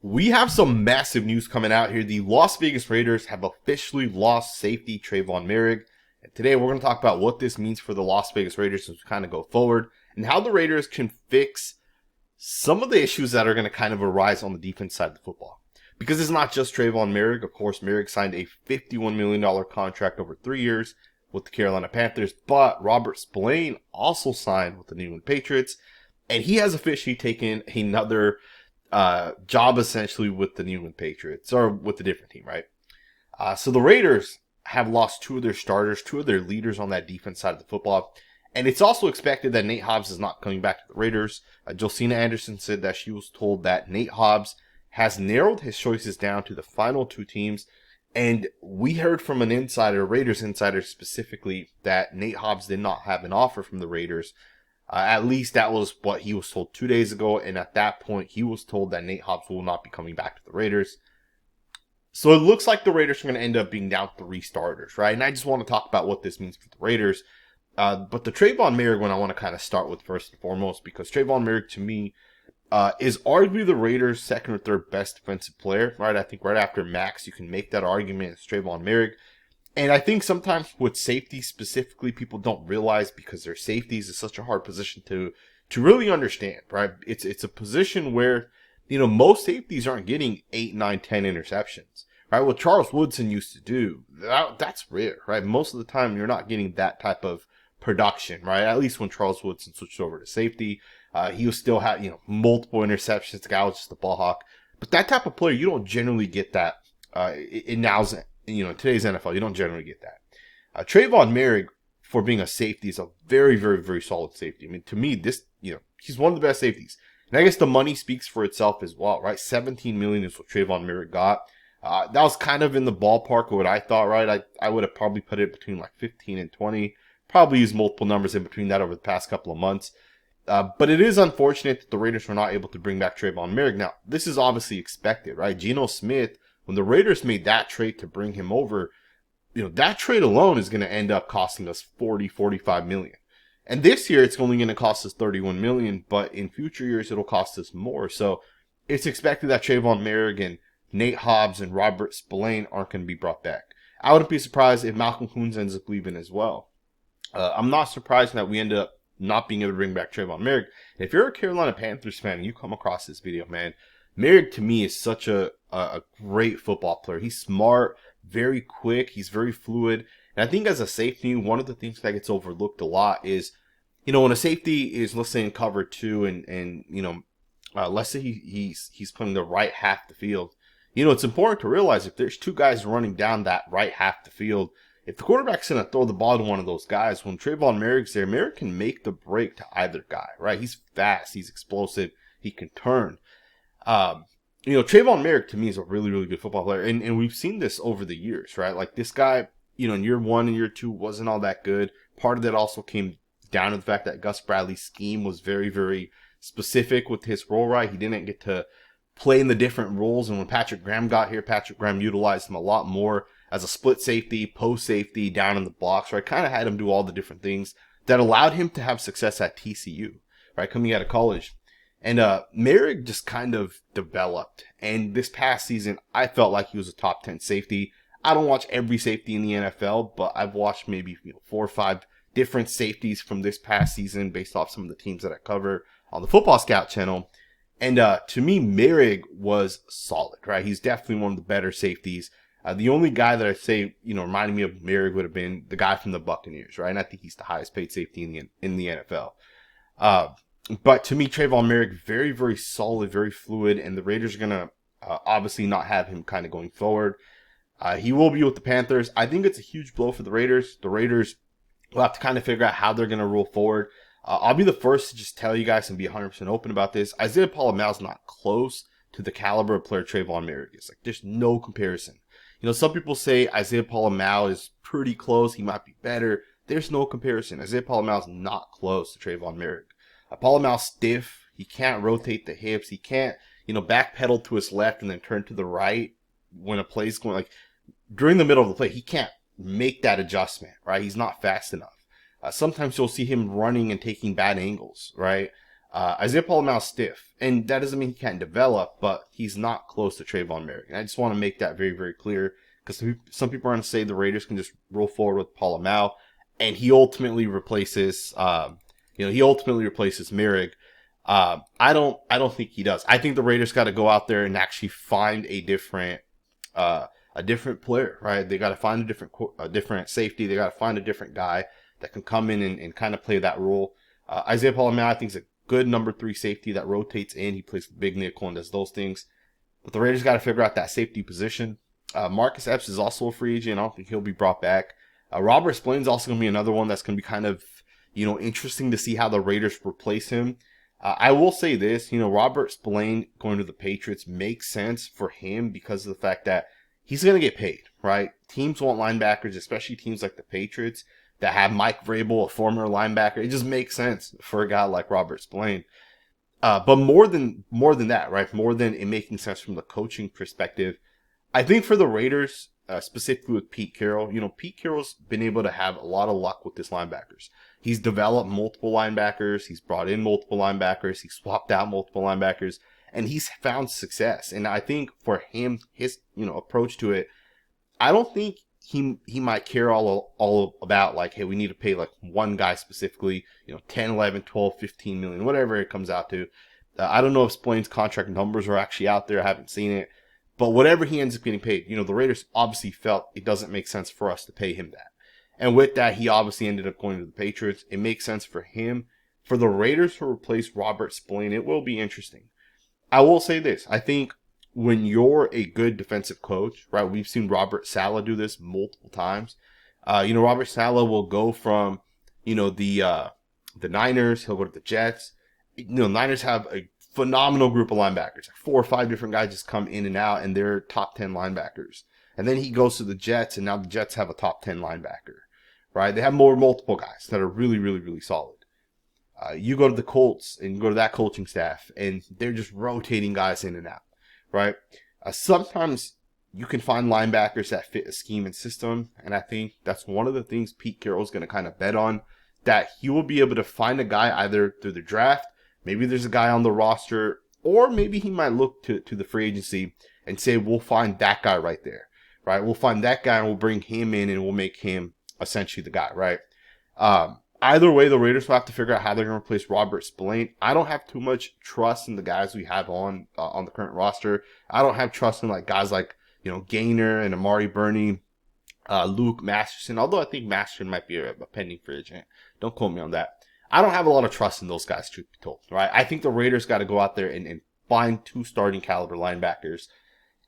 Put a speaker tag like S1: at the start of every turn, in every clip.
S1: We have some massive news coming out here. The Las Vegas Raiders have officially lost safety Tre'von Moehrig. And today we're going to talk about what this means for the Las Vegas Raiders as we kind of go forward and how the Raiders can fix some of the issues that are going to kind of arise on the defense side of the football. Because it's not just Tre'von Moehrig. Of course, Moehrig signed a $51 million contract over 3 years with the Carolina Panthers. But Robert Spillane also signed with the New England Patriots. And he has officially taken another job essentially with the New England Patriots, or with a different team, right? So the Raiders have lost two of their starters, two of their leaders on that defense side of the football. And it's also expected that Nate Hobbs is not coming back to the Raiders. Josina Anderson said that she was told that Nate Hobbs has narrowed his choices down to the final two teams. And we heard from an insider, Raiders insider specifically, that Nate Hobbs did not have an offer from the Raiders. At least that was what he was told 2 days ago. And at that point, he was told that Nate Hobbs will not be coming back to the Raiders. So it looks like the Raiders are going to end up being down 3 starters, right? And I just want to talk about what this means for the Raiders. But the Tre'von Moehrig one I want to kind of start with first and foremost, because Tre'von Moehrig to me is arguably the Raiders' second or third best defensive player, right? I think right after Maxx, you can make that argument. It's Tre'von Moehrig. And I think sometimes with safety specifically, people don't realize because they're safeties, it's such a hard position to really understand, right? It's a position where, most safeties aren't getting 8, 9, 10 interceptions, right? What Charles Woodson used to do, that's rare, right? Most of the time, you're not getting that type of production, right? At least when Charles Woodson switched over to safety, he was still had, multiple interceptions. The guy was just a ball hawk. But that type of player, you don't generally get that in today's NFL. You don't generally get that. Tre'von Moehrig, for being a safety, is a very, very, very solid safety. I mean, to me, he's one of the best safeties. And I guess the money speaks for itself as well, right? $17 million is what Tre'von Moehrig got. That was kind of in the ballpark of what I thought, right? I would have probably put it between like 15 and 20. Probably used multiple numbers in between that over the past couple of months. But it is unfortunate that the Raiders were not able to bring back Tre'von Moehrig. Now, this is obviously expected, right? Geno Smith, when the Raiders made that trade to bring him over, that trade alone is going to end up costing us $45 million. And this year, it's only going to cost us $31 million, but in future years, it'll cost us more. So it's expected that Tre'von Moehrig and Nate Hobbs and Robert Spillane aren't going to be brought back. I wouldn't be surprised if Malcolm Koonce ends up leaving as well. I'm not surprised that we end up not being able to bring back Tre'von Moehrig. If you're a Carolina Panthers fan and you come across this video, man, Moehrig to me is such a great football player. He's smart, very quick, he's very fluid. And I think as a safety, one of the things that gets overlooked a lot is, when a safety is, let's say, in cover 2 and let's say he's playing the right half the field, it's important to realize if there's 2 guys running down that right half the field, if the quarterback's going to throw the ball to one of those guys, when Tre'von Moehrig's there, Moehrig can make the break to either guy, right? He's fast, he's explosive, he can turn. Tre'von Moehrig to me is a really, really good football player. And we've seen this over the years, right? Like this guy, in year 1 and year 2 wasn't all that good. Part of that also came down to the fact that Gus Bradley's scheme was very, very specific with his role, right? He didn't get to play in the different roles. And when Patrick Graham got here, Patrick Graham utilized him a lot more as a split safety, post safety, down in the box, right? Kind of had him do all the different things that allowed him to have success at TCU, right? Coming out of college. And Moehrig just kind of developed. And this past season, I felt like he was a top 10 safety. I don't watch every safety in the NFL, but I've watched maybe 4 or 5 different safeties from this past season based off some of the teams that I cover on the Football Scout channel. And to me, Moehrig was solid, right? He's definitely one of the better safeties. The only guy that I say, reminded me of Moehrig would have been the guy from the Buccaneers, right? And I think he's the highest paid safety in the NFL. But to me, Tre'von Moehrig, very, very solid, very fluid, and the Raiders are going to obviously not have him kind of going forward. He will be with the Panthers. I think it's a huge blow for the Raiders. The Raiders will have to kind of figure out how they're going to roll forward. I'll be the first to just tell you guys and be 100% open about this. Isaiah Pola-Mao's not close to the caliber of player Tre'von Moehrig is. Like, there's no comparison. Some people say Isaiah Pola-Mao is pretty close. He might be better. There's no comparison. Isaiah Pola-Mao's not close to Tre'von Moehrig. Pola-Mao's stiff. He can't rotate the hips. He can't, backpedal to his left and then turn to the right when a play's going, like, during the middle of the play. He can't make that adjustment, right? He's not fast enough. Sometimes you'll see him running and taking bad angles, right? Isaiah Paul's stiff, and that doesn't mean he can't develop, but he's not close to Tre'von Moehrig. And I just want to make that very, very clear, because some people are going to say the Raiders can just roll forward with Paul, and he ultimately replaces, Moehrig. I don't think he does. I think the Raiders got to go out there and actually find a different player, right? They got to find a different safety. They got to find a different guy that can come in and kind of play that role. Isaiah Paul, I think, is a good number 3 safety that rotates in. He plays the big nickel and does those things. But the Raiders got to figure out that safety position. Marcus Epps is also a free agent. I don't think he'll be brought back. Robert Spillane's also going to be another one that's going to be kind of, interesting to see how the Raiders replace him. I will say this, Robert Spillane going to the Patriots makes sense for him because of the fact that he's going to get paid, right? Teams want linebackers, especially teams like the Patriots that have Mike Vrabel, a former linebacker. It just makes sense for a guy like Robert Spillane. But more than that, right? More than it making sense from the coaching perspective, I think for the Raiders, specifically with Pete Carroll, Pete Carroll's been able to have a lot of luck with his linebackers. He's developed multiple linebackers. He's brought in multiple linebackers. He's swapped out multiple linebackers, and he's found success. And I think for him, his, approach to it, I don't think he might care all about like, hey, we need to pay like one guy specifically, 10, 11, 12, 15 million, whatever it comes out to. I don't know if Spillane's contract numbers are actually out there. I haven't seen it. But whatever he ends up getting paid, the Raiders obviously felt it doesn't make sense for us to pay him that. And with that, he obviously ended up going to the Patriots. It makes sense for him. For the Raiders to replace Robert Spillane, it will be interesting. I will say this. I think when you're a good defensive coach, right, we've seen Robert Saleh do this multiple times. Robert Saleh will go from, the Niners. He'll go to the Jets. Niners have a phenomenal group of linebackers. 4 or 5 different guys just come in and out, and they're top 10 linebackers. And then he goes to the Jets, and now the Jets have a top 10 linebacker, right? They have multiple guys that are really, really, really solid. You go to the Colts, and you go to that coaching staff, and they're just rotating guys in and out, right? Sometimes you can find linebackers that fit a scheme and system, and I think that's one of the things Pete Carroll's going to kind of bet on, that he will be able to find a guy either through the draft, maybe there's a guy on the roster, or maybe he might look to the free agency and say, we'll find that guy right there, right? We'll find that guy and we'll bring him in and we'll make him essentially the guy, right? Either way, the Raiders will have to figure out how they're going to replace Robert Spillane. I don't have too much trust in the guys we have on the current roster. I don't have trust in guys like, Gaynor and Amari Burney, Luke Masterson, although I think Masterson might be a pending free agent. Don't quote me on that. I don't have a lot of trust in those guys, truth be told, right? I think the Raiders got to go out there and find 2 starting caliber linebackers.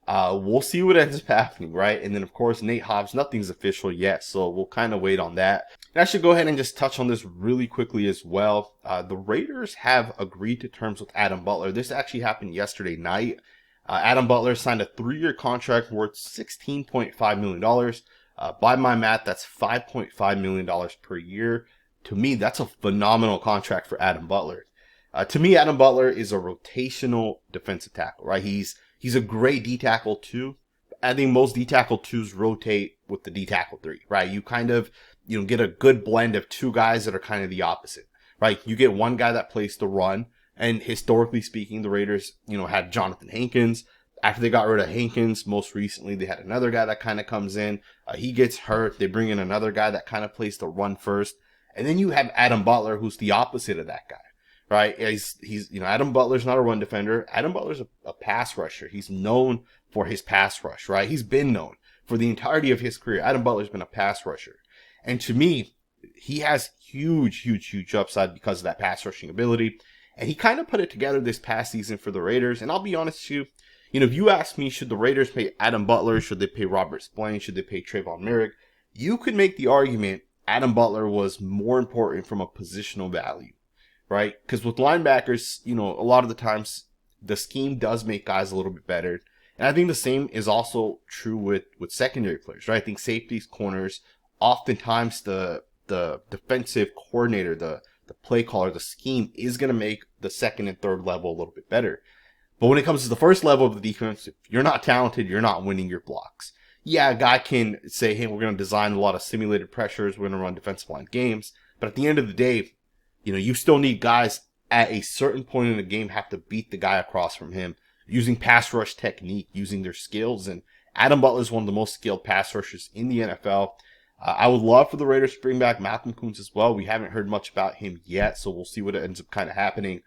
S1: We'll see what ends up happening, right? And then, of course, Nate Hobbs, nothing's official yet, so we'll kind of wait on that. And I should go ahead and just touch on this really quickly as well. The Raiders have agreed to terms with Adam Butler. This actually happened yesterday night. Adam Butler signed a 3-year contract worth $16.5 million. By my math, that's $5.5 million per year. To me, that's a phenomenal contract for Adam Butler. To me, Adam Butler is a rotational defensive tackle, right? He's a great D tackle too. I think most D tackle 2s rotate with the D tackle 3, right? You kind of, get a good blend of 2 guys that are kind of the opposite, right? You get one guy that plays the run, and historically speaking, the Raiders, had Jonathan Hankins. After they got rid of Hankins, most recently, they had another guy that kind of comes in. He gets hurt. They bring in another guy that kind of plays the run first. And then you have Adam Butler, who's the opposite of that guy, right? He's Adam Butler's not a run defender. Adam Butler's a pass rusher. He's known for his pass rush, right? He's been known for the entirety of his career. Adam Butler's been a pass rusher. And to me, he has huge upside because of that pass rushing ability. And he kind of put it together this past season for the Raiders. And I'll be honest with you, if you ask me, should the Raiders pay Adam Butler? Should they pay Robert Spillane? Should they pay Tre'von Moehrig? You could make the argument Adam Butler was more important from a positional value, right? Because with linebackers, a lot of the times the scheme does make guys a little bit better. And I think the same is also true with secondary players, right? I think safeties, corners, oftentimes the defensive coordinator, the play caller, the scheme is going to make the second and third level a little bit better. But when it comes to the first level of the defense, if you're not talented, you're not winning your blocks. Yeah, a guy can say, hey, we're going to design a lot of simulated pressures. We're going to run defensive line games. But at the end of the day, you still need guys at a certain point in the game have to beat the guy across from him using pass rush technique, using their skills. And Adam Butler is one of the most skilled pass rushers in the NFL. I would love for the Raiders to bring back Koonce as well. We haven't heard much about him yet, so we'll see what ends up kind of happening.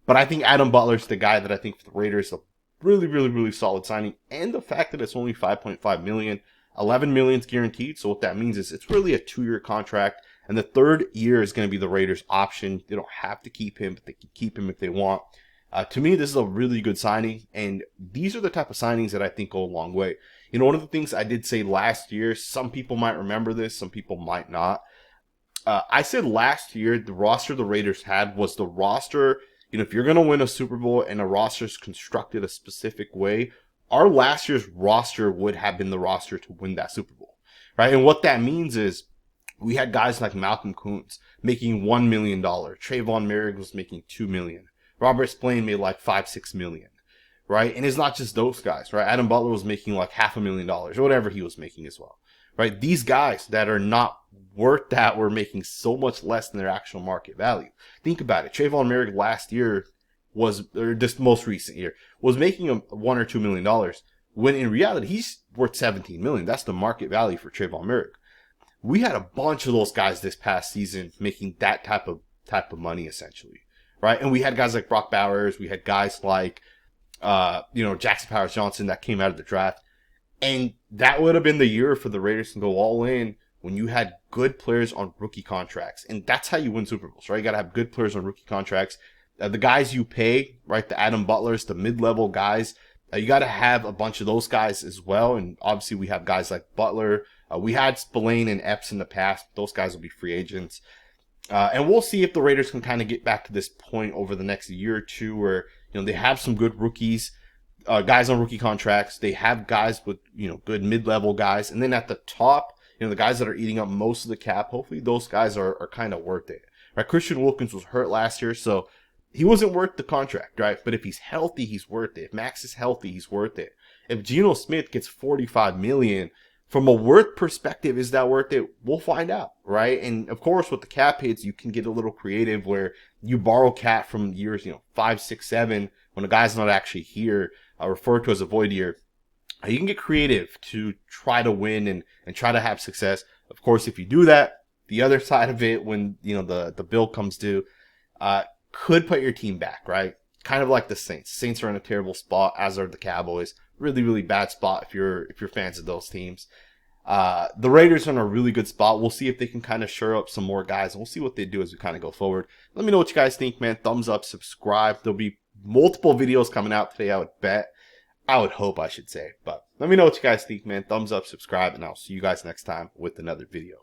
S1: But I think Adam Butler is the guy that I think for the Raiders is a really, really, really solid signing. And the fact that it's only $5.5 million, $11 million is guaranteed. So what that means is it's really a 2-year contract. And the third year is going to be the Raiders' option. They don't have to keep him, but they can keep him if they want. To me, this is a really good signing. And these are the type of signings that I think go a long way. You know, one of the things I did say last year, some people might remember this, some people might not. I said last year, the roster the Raiders had was the roster, you know, if you're going to win a Super Bowl and a roster is constructed a specific way, our last year's roster would have been the roster to win that Super Bowl, right? And what that means is we had guys like Koonce making $1 million. Tre'von Moehrig was making $2 million. Robert Spillane made like $5-6 million. Right? And it's not just those guys, right? Adam Butler was making like $500,000 or whatever he was making as well, right? These guys that are not worth that were making so much less than their actual market value. Think about it. Tre'von Moehrig last year or this most recent year, was making $1 or $2 million, when in reality, he's worth $17 million. That's the market value for Tre'von Moehrig. We had a bunch of those guys this past season making that type of money, essentially, right? And we had guys like Brock Bowers. We had guys like, Jackson Powers-Johnson that came out of the draft. And that would have been the year for the Raiders to go all in when you had good players on rookie contracts. And that's how you win Super Bowls, right? You got to have good players on rookie contracts. The guys you pay, right? The Adam Butlers, the mid-level guys, you got to have a bunch of those guys as well. And obviously we have guys like Butler. We had Spillane and Epps in the past. Those guys will be free agents. And we'll see if the Raiders can kind of get back to this point over the next year or two where, they have some good rookies, guys on rookie contracts. They have guys with, good mid-level guys. And then at the top, the guys that are eating up most of the cap, hopefully those guys are kind of worth it. Right? Christian Wilkins was hurt last year, so he wasn't worth the contract, right? But if he's healthy, he's worth it. If Maxx is healthy, he's worth it. If Geno Smith gets $45 million, from a worth perspective, is that worth it? We'll find out, right? And of course, with the cap hits, you can get a little creative where you borrow cap from years, 5, 6, 7, when a guy's not actually here, referred to as a void year. You can get creative to try to win and try to have success. Of course, if you do that, the other side of it, when the bill comes due, could put your team back, right? Kind of like the Saints. The Saints are in a terrible spot, as are the Cowboys. Really, really bad spot if you're fans of those teams. The Raiders are in a really good spot. We'll see if they can kind of shore up some more guys, and we'll see what they do as we kind of go forward. Let me know what you guys think, man. Thumbs up, subscribe. There'll be multiple videos coming out today, I would bet. I would hope, I should say. But let me know what you guys think, man. Thumbs up, subscribe, and I'll see you guys next time with another video.